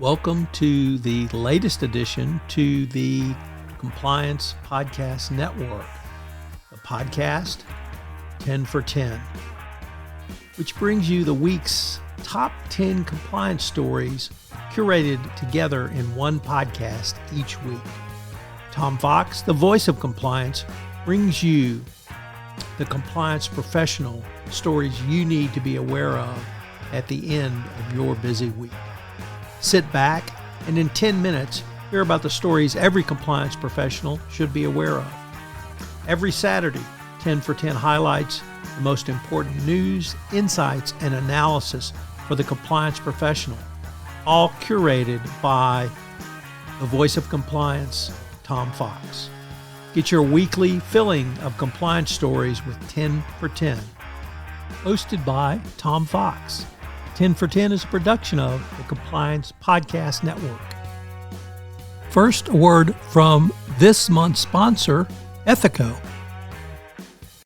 Welcome to the latest addition to the Compliance Podcast Network, the podcast 10 for 10, which brings you the week's top 10 compliance stories curated together in one podcast each week. Tom Fox, the voice of compliance, brings you the compliance professional stories you need to be aware of at the end of your busy week. Sit back and in 10 minutes, hear about the stories every compliance professional should be aware of. Every Saturday, 10 for 10 highlights the most important news, insights, and analysis for the compliance professional, all curated by the voice of compliance, Tom Fox. Get your weekly filling of compliance stories with 10 for 10. Hosted by Tom Fox. 10 for 10 is a production of the Compliance Podcast Network. First, a word from this month's sponsor, Ethico.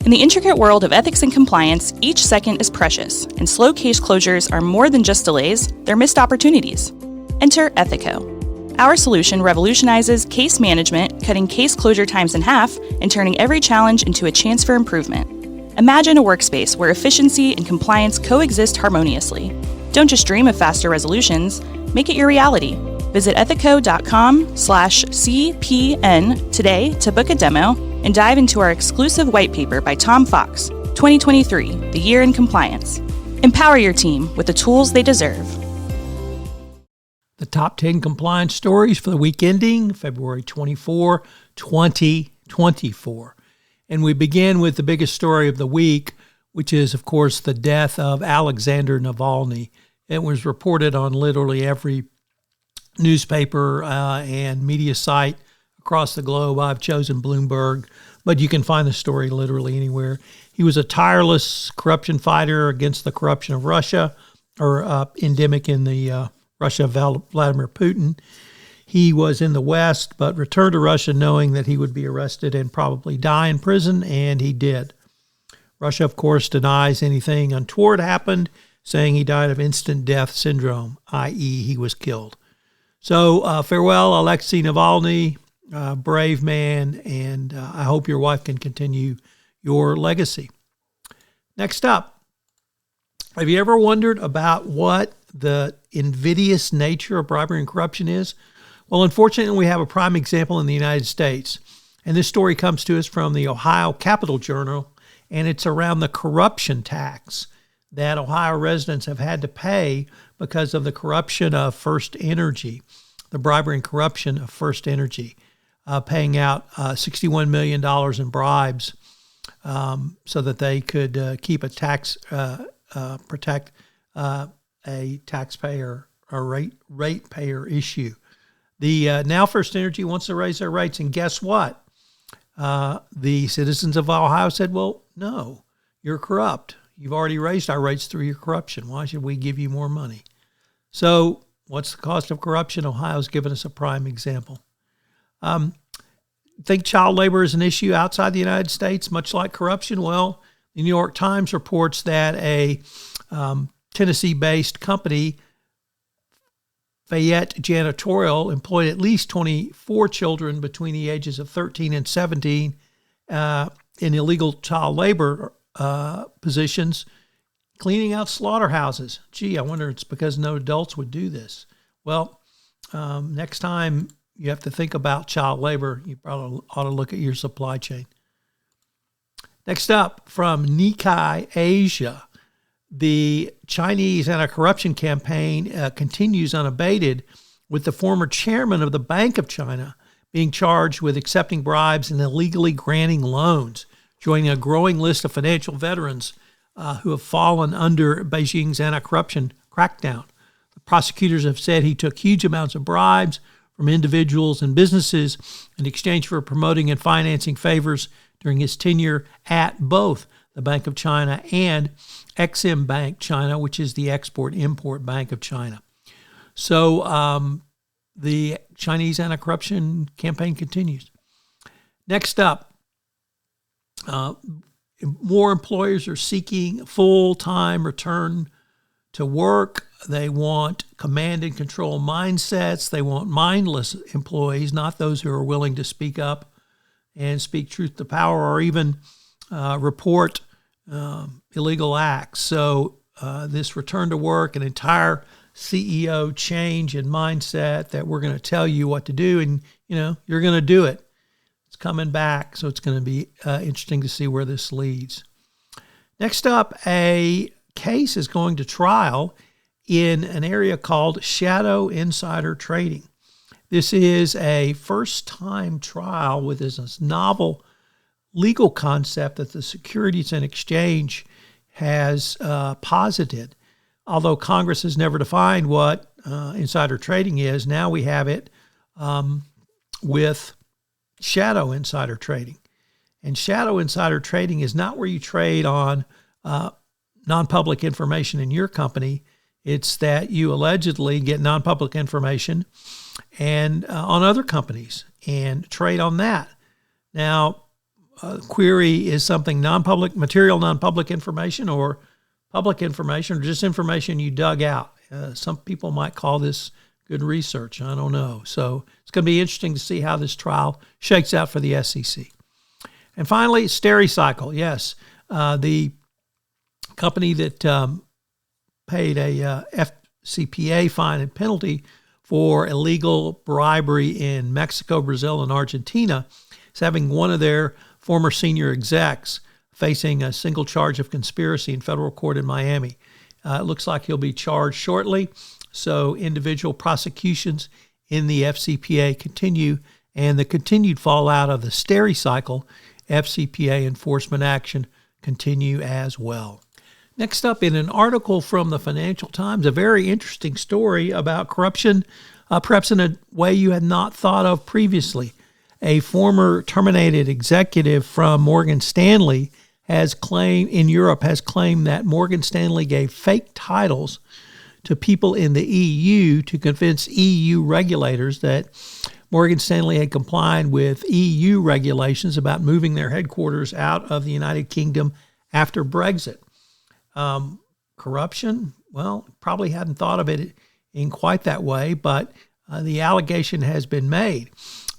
In the intricate world of ethics and compliance, each second is precious, and slow case closures are more than just delays, they're missed opportunities. Enter Ethico. Our solution revolutionizes case management, cutting case closure times in half and turning every challenge into a chance for improvement. Imagine a workspace where efficiency and compliance coexist harmoniously. Don't just dream of faster resolutions, make it your reality. Visit ethico.com/CPN today to book a demo and dive into our exclusive white paper by Tom Fox, 2023, The Year in Compliance. Empower your team with the tools they deserve. The top 10 compliance stories for the week ending February 24, 2024. And we begin with the biggest story of the week, which is, of course, the death of Alexei Navalny. It was reported on literally every newspaper and media site across the globe. I've chosen Bloomberg, but you can find the story literally anywhere. He was a tireless corruption fighter against the corruption of Russia, or endemic in the Russia of Vladimir Putin. He was in the West, but returned to Russia knowing that he would be arrested and probably die in prison, and he did. Russia, of course, denies anything untoward happened, saying he died of instant death syndrome, i.e. he was killed. So farewell, Alexei Navalny, brave man, and I hope your wife can continue your legacy. Next up, have you ever wondered about what the invidious nature of bribery and corruption is? Well, unfortunately, we have a prime example in the United States, and this story comes to us from the Ohio Capital Journal, and it's around the corruption tax that Ohio residents have had to pay because of the corruption of FirstEnergy, the bribery and corruption of FirstEnergy, paying out $61 million in bribes so that they could keep a tax, protect a taxpayer or ratepayer issue. The now FirstEnergy wants to raise their rates, and guess what? The citizens of Ohio said, well, no, you're corrupt. You've already raised our rates through your corruption. Why should we give you more money? So what's the cost of corruption? Ohio's given us a prime example. Think child labor is an issue outside the United States, much like corruption? Well, the New York Times reports that a Tennessee-based company, Fayette Janitorial, employed at least 24 children between the ages of 13 and 17 in illegal child labor positions, cleaning out slaughterhouses. Gee, I wonder it's because no adults would do this. Well, next time you have to think about child labor, you probably ought to look at your supply chain. Next up, from Nikkei Asia, the Chinese anti-corruption campaign continues unabated, with the former chairman of the Bank of China being charged with accepting bribes and illegally granting loans, joining a growing list of financial veterans who have fallen under Beijing's anti-corruption crackdown. The prosecutors have said he took huge amounts of bribes from individuals and businesses in exchange for promoting and financing favors during his tenure at both the Bank of China and Exim Bank China, which is the Export-Import Bank of China. So the Chinese anti-corruption campaign continues. Next up, more employers are seeking full-time return to work. They want command and control mindsets. They want mindless employees, not those who are willing to speak up and speak truth to power or even report illegal acts. So this return to work, an entire CEO change in mindset that we're going to tell you what to do, and you're going to do it. It's coming back, so it's going to be interesting to see where this leads. Next up, a case is going to trial in an area called shadow insider trading. This is a first-time trial with this novel legal concept that the Securities and Exchange has posited. Although Congress has never defined what insider trading is, now we have it with shadow insider trading. And shadow insider trading is not where you trade on non-public information in your company. It's that you allegedly get non-public information and on other companies and trade on that. Now, query is something non-public information or public information or just information you dug out. Some people might call this good research. I don't know. So it's going to be interesting to see how this trial shakes out for the SEC. And finally, Stericycle. Yes, the company that paid a FCPA fine and penalty for illegal bribery in Mexico, Brazil, and Argentina is having one of their former senior execs facing a single charge of conspiracy in federal court in Miami. It looks like he'll be charged shortly. So individual prosecutions in the FCPA continue, and the continued fallout of the Stericycle FCPA enforcement action continue as well. Next up, in an article from the Financial Times, a very interesting story about corruption, perhaps in a way you had not thought of previously. A former terminated executive from Morgan Stanley in Europe has claimed that Morgan Stanley gave fake titles to people in the EU to convince EU regulators that Morgan Stanley had complied with EU regulations about moving their headquarters out of the United Kingdom after Brexit. Corruption? Well, probably hadn't thought of it in quite that way, but the allegation has been made.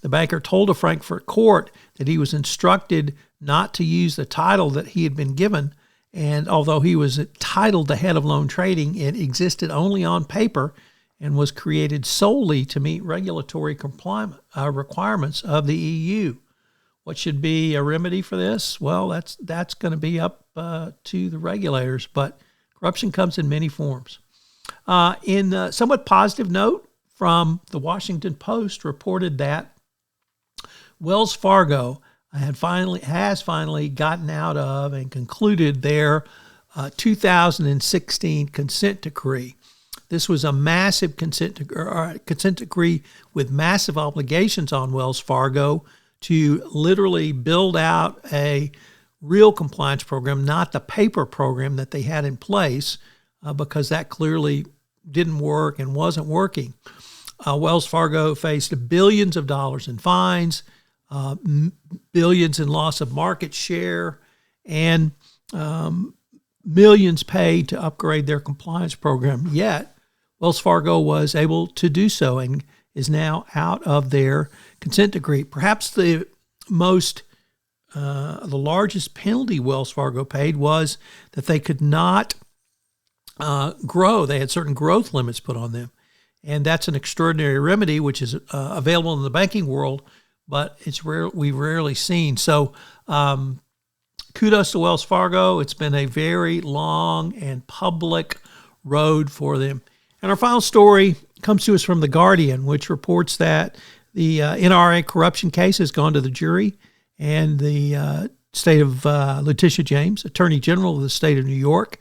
The banker told a Frankfurt court that he was instructed not to use the title that he had been given, and although he was titled the head of loan trading, it existed only on paper and was created solely to meet regulatory requirements of the EU. What should be a remedy for this? Well, that's going to be up to the regulators, but corruption comes in many forms. In a somewhat positive note from the Washington Post, reported that Wells Fargo has finally gotten out of and concluded their 2016 consent decree. This was a massive consent decree with massive obligations on Wells Fargo to literally build out a real compliance program, not the paper program that they had in place, because that clearly didn't work and wasn't working. Wells Fargo faced billions of dollars in fines, billions in loss of market share, and millions paid to upgrade their compliance program. Yet, Wells Fargo was able to do so and is now out of their consent decree. Perhaps the largest penalty Wells Fargo paid was that they could not grow. They had certain growth limits put on them. And that's an extraordinary remedy, which is available in the banking world, but we've rarely seen. So kudos to Wells Fargo. It's been a very long and public road for them. And our final story comes to us from The Guardian, which reports that the NRA corruption case has gone to the jury, and the state of Letitia James, Attorney General of the state of New York,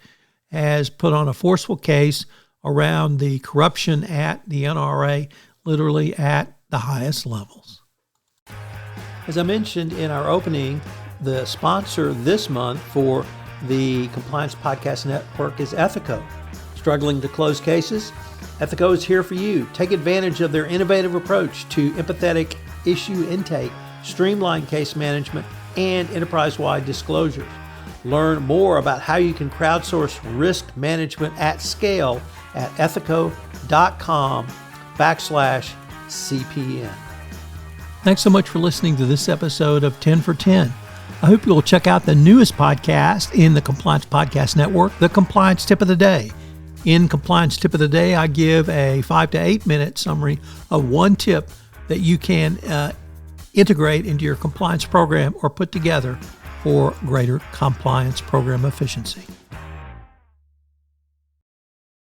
has put on a forceful case around the corruption at the NRA, literally at the highest levels. As I mentioned in our opening, the sponsor this month for the Compliance Podcast Network is Ethico. Struggling to close cases? Ethico is here for you. Take advantage of their innovative approach to empathetic issue intake, streamlined case management, and enterprise-wide disclosures. Learn more about how you can crowdsource risk management at scale at ethico.com/CPN. Thanks so much for listening to this episode of 10 for 10. I hope you will check out the newest podcast in the Compliance Podcast Network, the Compliance Tip of the Day. In Compliance Tip of the Day, I give a 5 to 8 minute summary of one tip that you can integrate into your compliance program or put together for greater compliance program efficiency.